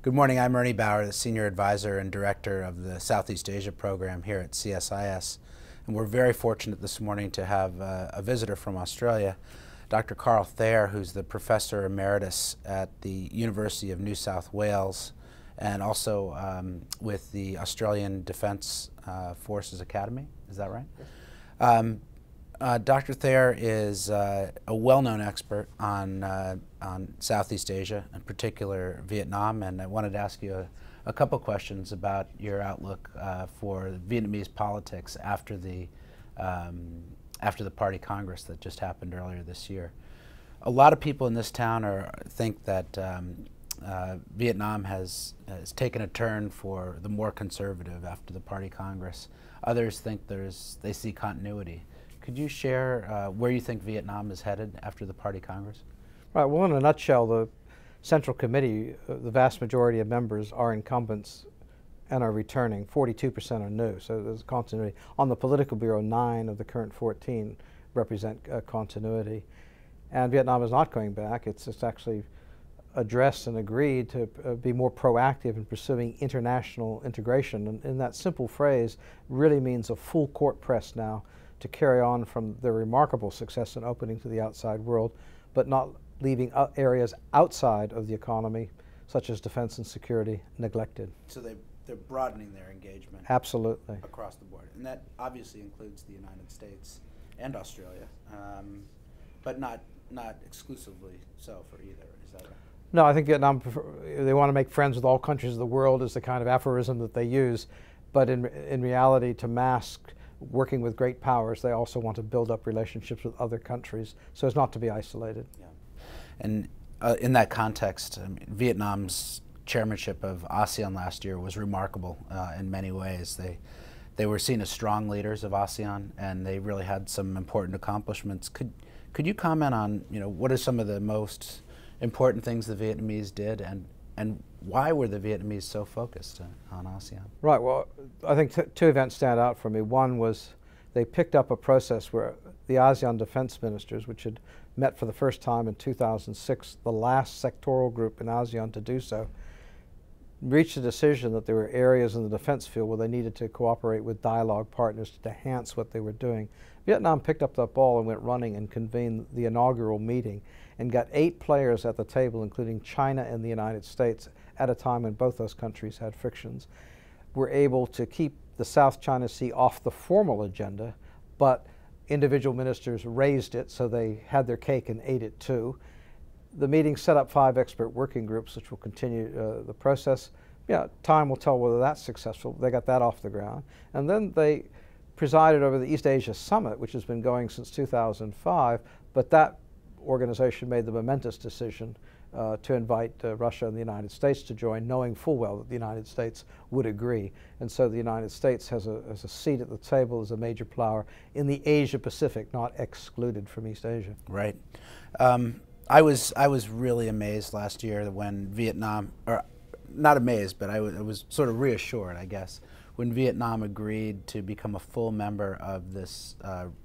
Good morning. I'm Ernie Bauer, the Senior Advisor and Director of the Southeast Asia Program here at CSIS. And we're very fortunate this morning to have a visitor from Australia, Dr. Thayer, who's the Professor Emeritus at the University of New South Wales and also with the Australian Defence Forces Academy. Is that right? Yes. Dr. Thayer is a well-known expert on Southeast Asia, in particular Vietnam, and I wanted to ask you a couple questions about your outlook for Vietnamese politics after the Party Congress that just happened earlier this year. A lot of people in this town think that Vietnam has taken a turn for the more conservative after the Party Congress. Others think they see continuity. Could you share where you think Vietnam is headed after the Party Congress? Right. Well, in a nutshell, the Central Committee, the vast majority of members are incumbents and are returning. 42% are new, so there's continuity. On the Political Bureau, 9 of the current 14 represent continuity. And Vietnam is not going back. It's actually addressed and agreed to be more proactive in pursuing international integration. And in that simple phrase really means a full court press now to carry on from their remarkable success in opening to the outside world, but not leaving areas outside of the economy, such as defense and security, neglected. So they're broadening their engagement. Absolutely. Across the board. And that obviously includes the United States and Australia, but not exclusively so for either. Is that right? No, I think Vietnam, they want to make friends with all countries of the world is the kind of aphorism that they use, but in reality, to mask working with great powers, they also want to build up relationships with other countries so as not to be isolated. Yeah. And in that context, I mean, Vietnam's chairmanship of ASEAN last year was remarkable in many ways. They were seen as strong leaders of ASEAN, and they really had some important accomplishments. Could you comment on, what are some of the most important things the Vietnamese did, and why were the Vietnamese so focused on ASEAN? Right. Well, I think two events stand out for me. One was they picked up a process where the ASEAN defense ministers, which had met for the first time in 2006, the last sectoral group in ASEAN to do so, reached a decision that there were areas in the defense field where they needed to cooperate with dialogue partners to enhance what they were doing. Vietnam picked up that ball and went running and convened the inaugural meeting and got 8 players at the table, including China and the United States, at a time when both those countries had frictions. Were able to keep the South China Sea off the formal agenda, but individual ministers raised it, so they had their cake and ate it too. The meeting set up 5 expert working groups, which will continue the process. Yeah, time will tell whether that's successful. They got that off the ground. And then they presided over the East Asia Summit, which has been going since 2005, but that organization made the momentous decision to invite Russia and the United States to join, knowing full well that the United States would agree. And so the United States has a seat at the table as a major player in the Asia-Pacific, not excluded from East Asia. Right. I was really amazed last year when Vietnam, or not amazed, but I was sort of reassured, I guess, when Vietnam agreed to become a full member of this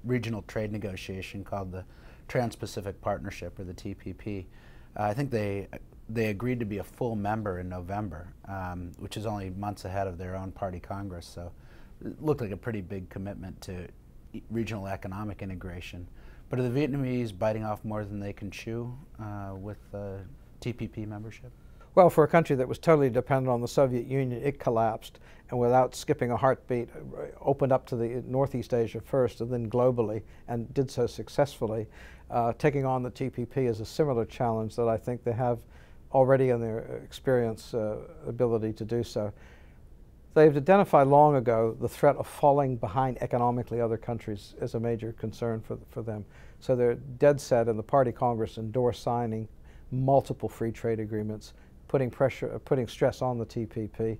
regional trade negotiation called the Trans-Pacific Partnership, or the TPP. I think they agreed to be a full member in November, which is only months ahead of their own Party Congress. So it looked like a pretty big commitment to regional economic integration. But are the Vietnamese biting off more than they can chew with TPP membership? Well, for a country that was totally dependent on the Soviet Union, it collapsed, and without skipping a heartbeat, opened up to the Northeast Asia first and then globally, and did so successfully. Taking on the TPP is a similar challenge that I think they have already in their experience ability to do so. They've identified long ago the threat of falling behind economically other countries as a major concern for them. So they're dead set, and the Party Congress endorsed signing multiple free trade agreements, putting stress on the TPP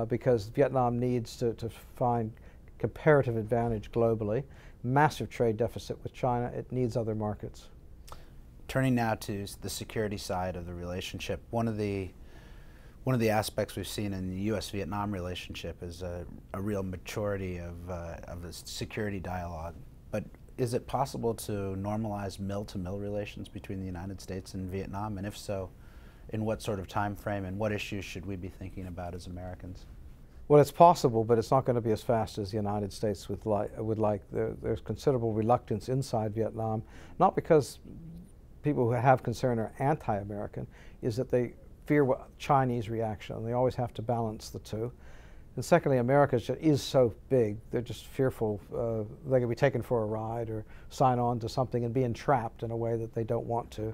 because Vietnam needs to find comparative advantage globally. Massive trade deficit with China. It needs other markets. Turning now to the security side of the relationship, one of the aspects we've seen in the U.S.-Vietnam relationship is a real maturity of the security dialogue. But is it possible to normalize mill-to-mill relations between the United States and Vietnam? And if so, in what sort of time frame, and what issues should we be thinking about as Americans? Well, it's possible, but it's not going to be as fast as the United States would like. There's considerable reluctance inside Vietnam, not because people who have concern are anti-American, is that they fear what Chinese reaction, and they always have to balance the two. And secondly, America is so big, they're just fearful they could be taken for a ride or sign on to something and be entrapped in a way that they don't want to.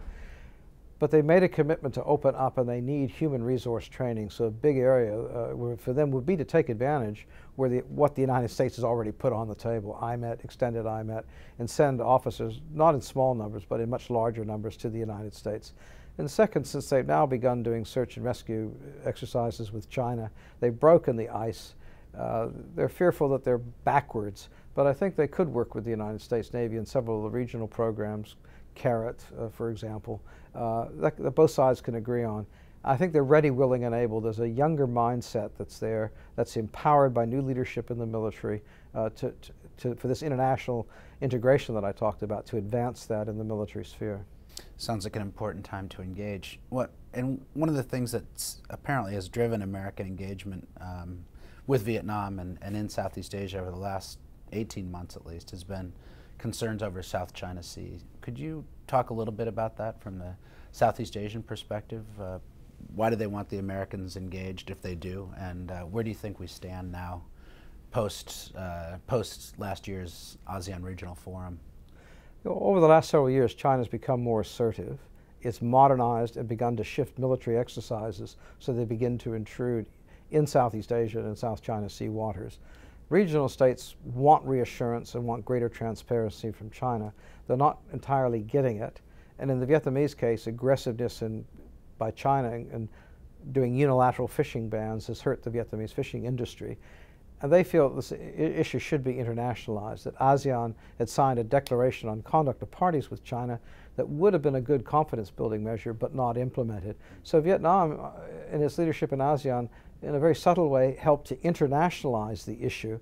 But they made a commitment to open up, and they need human resource training. So a big area for them would be to take advantage what the United States has already put on the table, IMET, extended IMET, and send officers, not in small numbers, but in much larger numbers to the United States. And second, since they've now begun doing search and rescue exercises with China, they've broken the ice. They're fearful that they're backwards, but I think they could work with the United States Navy in several of the regional programs, Carrot, for example, that both sides can agree on. I think they're ready, willing, and able. There's a younger mindset that's there, that's empowered by new leadership in the military for this international integration that I talked about, to advance that in the military sphere. Sounds like an important time to engage. And one of the things that apparently has driven American engagement with Vietnam and in Southeast Asia over the last 18 months at least has been concerns over South China Sea. Could you talk a little bit about that from the Southeast Asian perspective? Why do they want the Americans engaged if they do? And where do you think we stand now post last year's ASEAN Regional Forum? Over the last several years, China's become more assertive. It's modernized and begun to shift military exercises so they begin to intrude in Southeast Asia and South China Sea waters. Regional states want reassurance and want greater transparency from China. They're not entirely getting it. And in the Vietnamese case, aggressiveness by China and doing unilateral fishing bans has hurt the Vietnamese fishing industry. And they feel this issue should be internationalized, that ASEAN had signed a declaration on conduct of parties with China that would have been a good confidence-building measure, but not implemented. So Vietnam, in its leadership in ASEAN, in a very subtle way, helped to internationalize the issue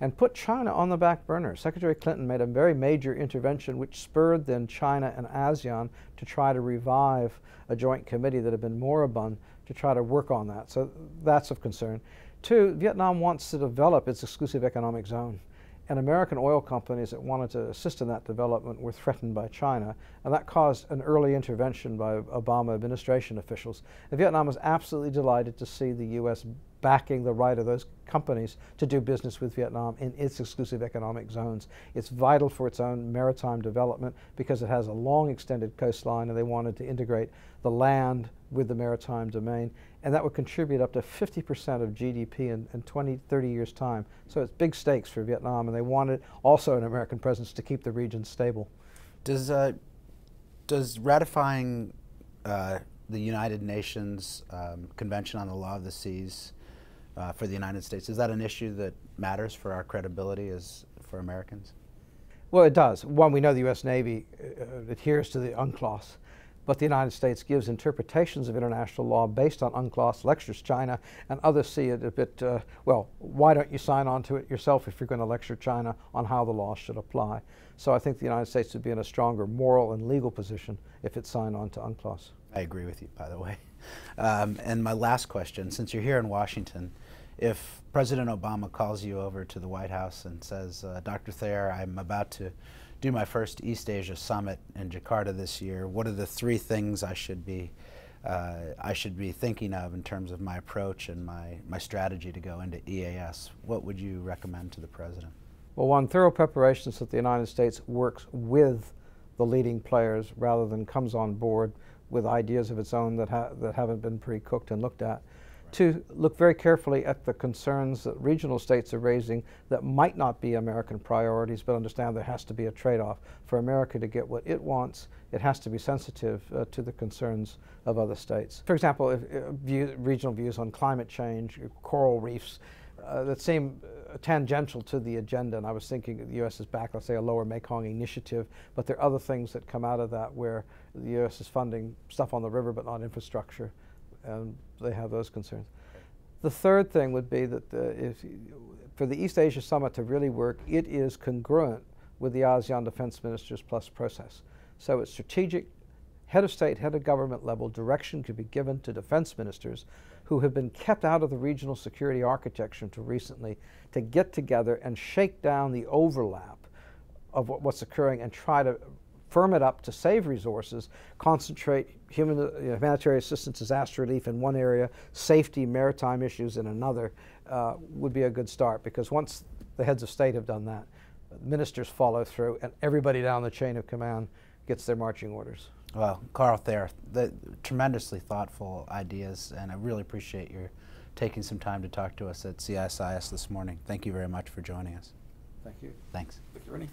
and put China on the back burner. Secretary Clinton made a very major intervention which spurred then China and ASEAN to try to revive a joint committee that had been moribund to try to work on that. So that's of concern. Two, Vietnam wants to develop its exclusive economic zone. And American oil companies that wanted to assist in that development were threatened by China, and that caused an early intervention by Obama administration officials. And Vietnam was absolutely delighted to see the U.S. backing the right of those companies to do business with Vietnam in its exclusive economic zones. It's vital for its own maritime development because it has a long extended coastline, and they wanted to integrate the land with the maritime domain, and that would contribute up to 50% of GDP in 20, 30 years' time. So it's big stakes for Vietnam, and they wanted also an American presence to keep the region stable. Does ratifying the United Nations Convention on the Law of the Seas for the United States, is that an issue that matters for our credibility as for Americans? Well, it does. One, we know the U.S. Navy adheres to the UNCLOS, but the United States gives interpretations of international law based on UNCLOS, lectures China, and others see it a bit, well, why don't you sign on to it yourself if you're going to lecture China on how the law should apply? So I think the United States would be in a stronger moral and legal position if it signed on to UNCLOS. I agree with you, by the way. And my last question, since you're here in Washington, if President Obama calls you over to the White House and says, Dr. Thayer, I'm about to do my first East Asia Summit in Jakarta this year, what are the 3 things I should be thinking of in terms of my approach and my strategy to go into EAS? What would you recommend to the President? Well, one, thorough preparation so that the United States works with the leading players rather than comes on board with ideas of its own that haven't been pre-cooked and looked at. To look very carefully at the concerns that regional states are raising that might not be American priorities, but understand there has to be a trade-off. For America to get what it wants, it has to be sensitive to the concerns of other states. For example, regional views on climate change, coral reefs, that seem tangential to the agenda, and I was thinking the U.S. is back, let's say, a Lower Mekong initiative, but there are other things that come out of that where the U.S. is funding stuff on the river but not infrastructure, and they have those concerns. The third thing would be that for the East Asia Summit to really work, it is congruent with the ASEAN Defense Ministers Plus process. So it's strategic, head of state, head of government level, direction could be given to defense ministers who have been kept out of the regional security architecture until recently to get together and shake down the overlap of what's occurring and try to firm it up to save resources, concentrate humanitarian assistance, disaster relief in one area, safety, maritime issues in another, would be a good start, because once the heads of state have done that, ministers follow through and everybody down the chain of command gets their marching orders. Well, Carl Thayer, tremendously thoughtful ideas, and I really appreciate your taking some time to talk to us at CSIS this morning. Thank you very much for joining us. Thank you. Thanks. Thank you, Ernie.